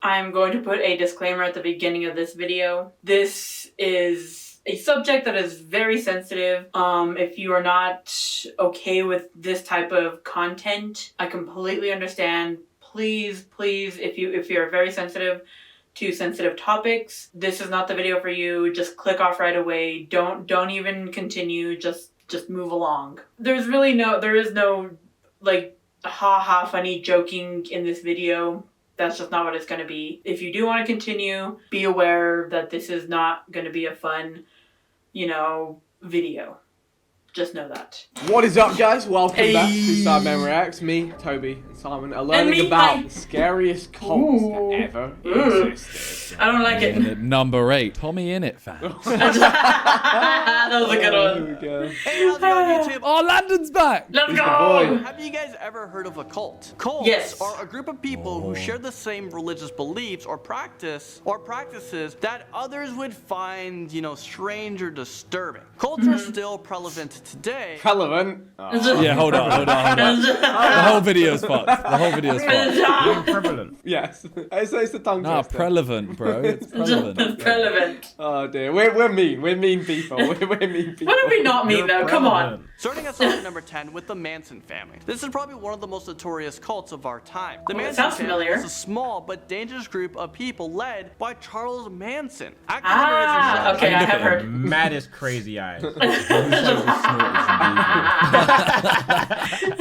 I'm going to put a disclaimer at the beginning of this video. This is a subject that is very sensitive. If you are not okay with this type of content, I completely understand. Please, if you're very sensitive to sensitive topics, this is not the video for you. Just click off right away. Don't even continue. Just move along. There is no like ha funny joking in this video. That's just not what it's going to be. If you do want to continue, be aware that this is not going to be a fun, video. Just know that. What is up, guys? Welcome back to Sidemenreact. Me, Toby, and Simon are learning about the scariest cults that ever existed. I don't like it. Number 8. Tommy in it, fam. That was a good one. Hey, how's it going, YouTube? Oh, Landon's back! Let's go! Have you guys ever heard of a cult? Cults are a group of people who share the same religious beliefs or practices that others would find, strange or disturbing. Cults are still prevalent today. Relevant? Oh. Yeah, hold on. The whole video's fucked. Prevalent. Yes. It's the tongue twister. Prelevant, bro. It's prevalent. Relevant. Oh dear. We're mean. We're mean people. We're mean people. Why are we not mean though? Come on. Starting us off at number 10 with the Manson Family. This is probably one of the most notorious cults of our time. The Manson Family is a small but dangerous group of people led by Charles Manson. Okay, I have heard. Maddest crazy eyes.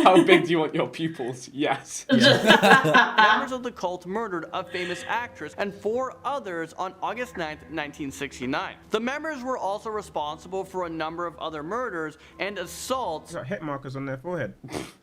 How big do you want your pupils? Yes. Members of the cult murdered a famous actress and 4 others on August 9th, 1969. The members were also responsible for a number of other murders and assaults. Got hit markers on their forehead.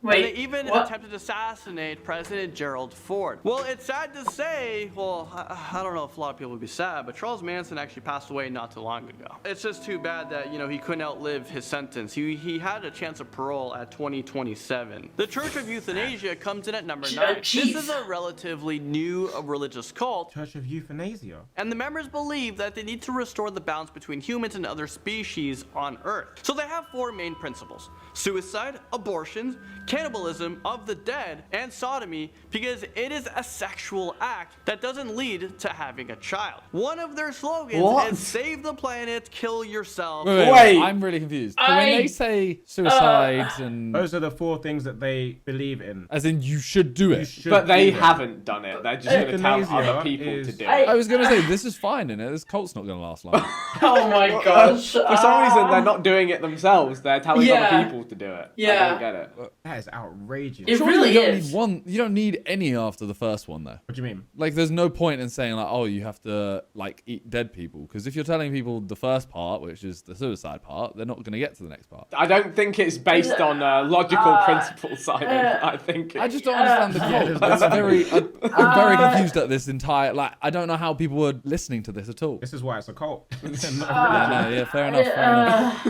Wait, and they even attempted to assassinate President Gerald Ford. Well, it's sad to say, I don't know if a lot of people would be sad, but Charles Manson actually passed away not too long ago. It's just too bad that, he couldn't outlive his sentence. He had a chance of parole at 2027. The Church of Euthanasia comes in at number 9. This is a relatively new religious cult. Church of Euthanasia. And the members believe that they need to restore the balance between humans and other species on Earth. So they have 4 main principles: suicide, abortions, cannibalism of the dead, and sodomy, because it is a sexual act that doesn't lead to having a child. One of their slogans is save the planet, kill yourself. Wait. I'm really confused. So when they say suicide and... Those are the 4 things that they believe in. As in, you should do it. But they haven't done it. They're just going to tell other people to do it. I was going to say, this is fine, innit? This cult's not going to last long. Oh my gosh. For some reason, they're not doing it themselves. They're telling other people to do it. Yeah. I don't get it. That is outrageous. It really is. You don't need any after the first one, though. What do you mean? Like, there's no point in saying, you have to, eat dead people. Because if you're telling people the first part, which is the suicide part, they're not going to get to the next part. I don't think it's based on logical principles, Simon. I just don't understand the cult. I'm very confused at this entire... I don't know how people were listening to this at all. This is why it's a cult. Fair enough.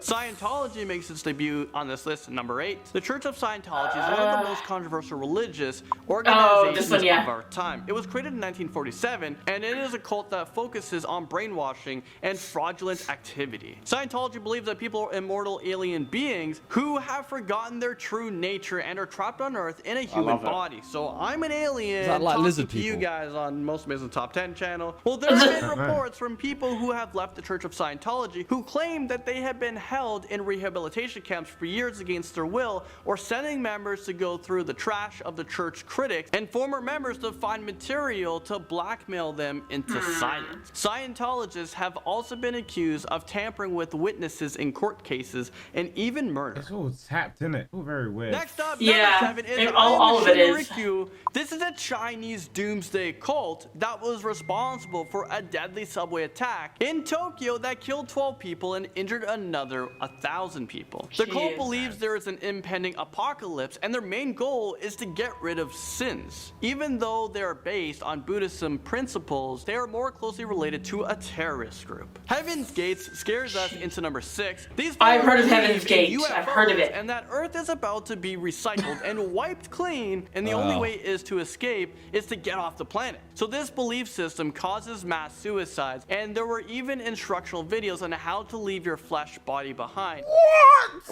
Scientology makes its debut on this list at number 8. The Church of Scientology is one of the most controversial religious organizations of our time. It was created in 1947, and it is a cult that focuses on brainwashing and fraudulent activity. Scientology believes that people are immortal alien beings who have forgotten their true nature and are trapped on Earth in a human body. So I'm an alien. Is that like lizard to you people? guys on Most Amazing Top 10 channel. Well, there have been reports from people who have left the Church of Scientology who claim that they have been held in rehabilitation camps for years against their will, or sending members to go through the trash of the church critics and former members to find material to blackmail them into silence. Scientologists have also been accused of tampering with witnesses in court cases and even murder. It's all tapped in it. All very weird. Next up, number 7 is all of it is. Shinrikyo. This is a Chinese doomsday cult that was responsible for a deadly subway attack in Tokyo that killed 12 people and injured another 1,000 people. The cult believes there is an impending apocalypse, and their main goal is to get rid of sins. Even though they are based on Buddhism principles, they are more closely related to a terrorist group. Heaven's Gates scares us into number 6. I've heard of Heaven's Gate. I've heard of it. And that Earth is about to be recycled and wiped clean, and the only way is to escape is to get off the planet. So this belief system causes mass suicides, and there were even instructional videos on how to leave your flesh body body behind.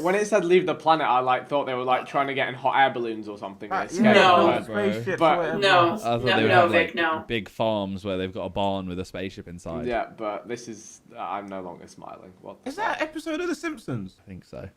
When it said leave the planet, I thought they were trying to get in hot air balloons or something. No. Spaceships, But- whatever. No, I thought no, they would no, have Vic, like no. big farms where they've got a barn with a spaceship inside. Yeah, but this is. I'm no longer smiling. What? the Is that fuck? an episode of The Simpsons? I think so.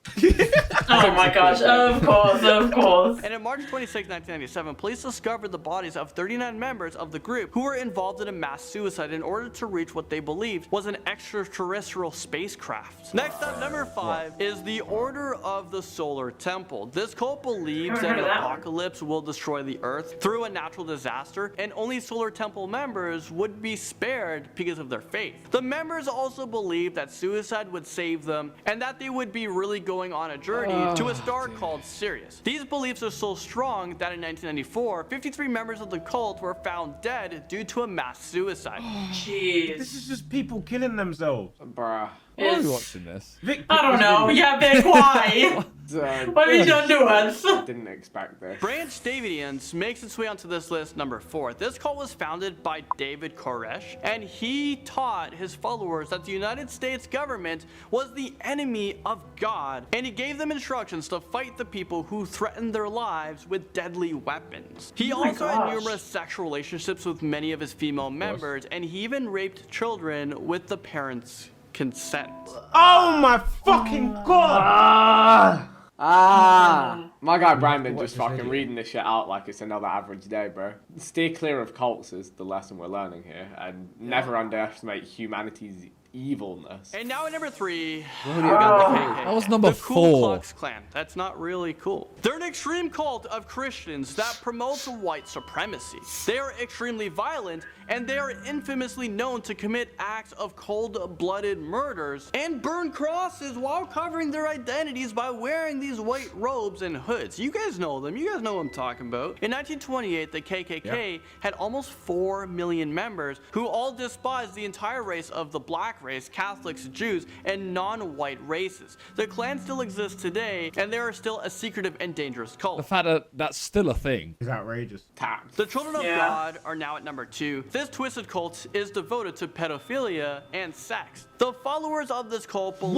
Oh my gosh, of course, of course. And on March 26, 1997, police discovered the bodies of 39 members of the group who were involved in a mass suicide in order to reach what they believed was an extraterrestrial spacecraft. Next up, number 5 is the Order of the Solar Temple. This cult believes that Haven't an heard of that one. apocalypse will destroy the Earth through a natural disaster, and only Solar Temple members would be spared because of their faith. The members also believed that suicide would save them, and that they would be really going on a journey to a star called Sirius. These beliefs are so strong that in 1994, 53 members of the cult were found dead due to a mass suicide. Jeez. This is just people killing themselves. Bruh. Why are we It's- watching this? Vic, I don't this know. video- Yeah, Vic, why? What have you done to us? Didn't expect this. Branch Davidians makes its way onto this list number 4. This cult was founded by David Koresh, and he taught his followers that the United States government was the enemy of God, and he gave them instructions to fight the people who threatened their lives with deadly weapons. He Oh my also had gosh. numerous sexual relationships with many of his female members, and he even raped children with the parents' consent. Oh my fucking god! My guy Brandon What just is fucking idiot? reading this shit out like it's another average day, bro. Steer clear of cults is the lesson we're learning here, and never underestimate humanity's evilness. And now at number 3, we Oh. got the KKK. That was number the Ku 4. Klux Klan. That's not really cool. They're an extreme cult of Christians that promotes white supremacy. They are extremely violent, and they are infamously known to commit acts of cold-blooded murders and burn crosses while covering their identities by wearing these white robes and hoods. You guys know them. You guys know what I'm talking about. In 1928, the KKK had almost 4 million members who all despised the entire race of the black race, Catholics, Jews, and non-white races. The Klan still exists today, and they are still a secretive and dangerous The cult. fact that that's still a thing. It's outrageous. Tapped. The Children of Yeah. God are now at number 2. This twisted cult is devoted to pedophilia and sex. The followers of this cult believe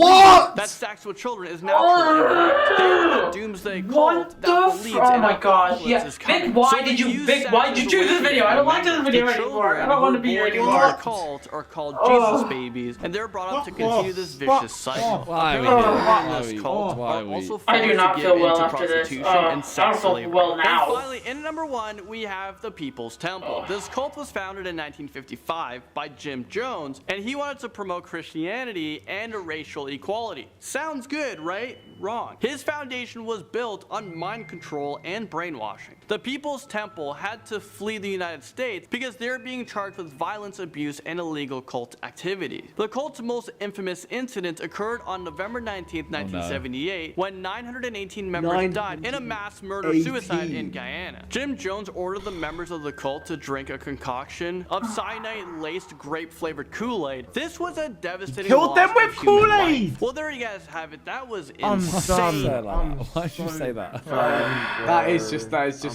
that sex with children is natural and right. They are a doomsday cult What that the believes Oh an my gosh, apocalypse yeah. is coming. Vic, why So did they you use Vic, why did you sex choose as a this way video? to I don't like this members. video The anymore. I children don't want to who be here are born anymore. into the cult are called Jesus babies, and they're brought up to continue this vicious cycle. Why are we Apparently, here? members Why in are this we- cult why are are we- also I do forced not to feel give well into after this. prostitution I and don't sex feel slavery. well And now. finally, in number 1, we have the People's Temple. This cult was founded in 1955 by Jim Jones, and he wanted to promote Christianity and racial equality. Sounds good, right? Wrong. His foundation was built on mind control and brainwashing. The People's Temple had to flee the United States because they're being charged with violence, abuse, and illegal cult activity. The cult's most infamous incident occurred on November 19th, 1978, when 918 members died in a mass murder-suicide in Guyana. Jim Jones ordered the members of the cult to drink a concoction of cyanide-laced grape-flavored Kool-Aid. This was a devastating Killed loss them of with human Kool-Aid! life. Well, there you guys have it. That was I'm insane. done. Say it like that. Why did you say that? That is just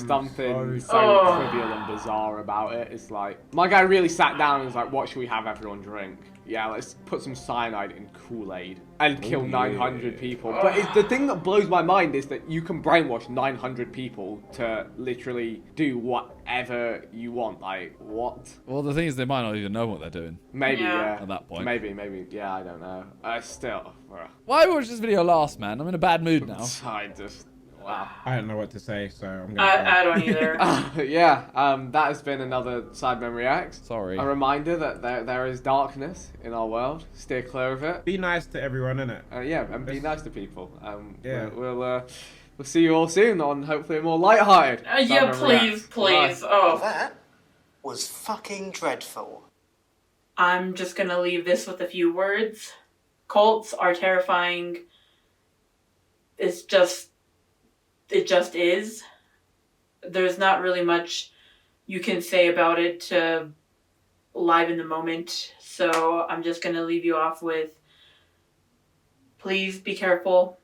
something so Oh. trivial and bizarre about it. It's like my guy really sat down and was like, "What should we have everyone drink? Yeah, let's put some cyanide in Kool-Aid and kill 900 people." But the thing that blows my mind is that you can brainwash 900 people to literally do whatever you want. Like what? Well, the thing is, they might not even know what they're doing. Maybe Yeah. yeah. At that point. Maybe yeah. I don't know. Still, Why watch this video last, man? I'm in a bad mood now. I just wow. I don't know what to say, so I'm gonna. I don't either. Yeah, that has been another Sidemenreact. Sorry. A reminder that there is darkness in our world. Steer clear of it. Be nice to everyone, innit? Yeah, and be nice to people. Yeah. We'll see you all soon on hopefully a more lighthearted. Yeah, Sidemenreact. please. Bye. Oh, That was fucking dreadful. I'm just gonna leave this with a few words. Cults are terrifying. It just is. There's not really much you can say about it to liven the moment. So I'm just gonna leave you off with, please be careful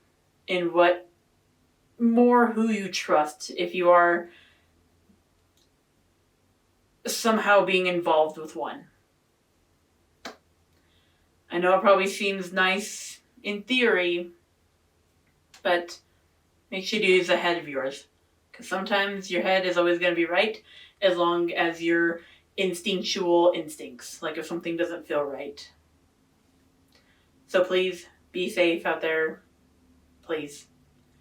in who you trust. If you are somehow being involved with one. I know it probably seems nice in theory, but make sure to use the head of yours. Because sometimes your head is always going to be right, as long as your instinctual instincts, like if something doesn't feel right. So please, be safe out there. Please.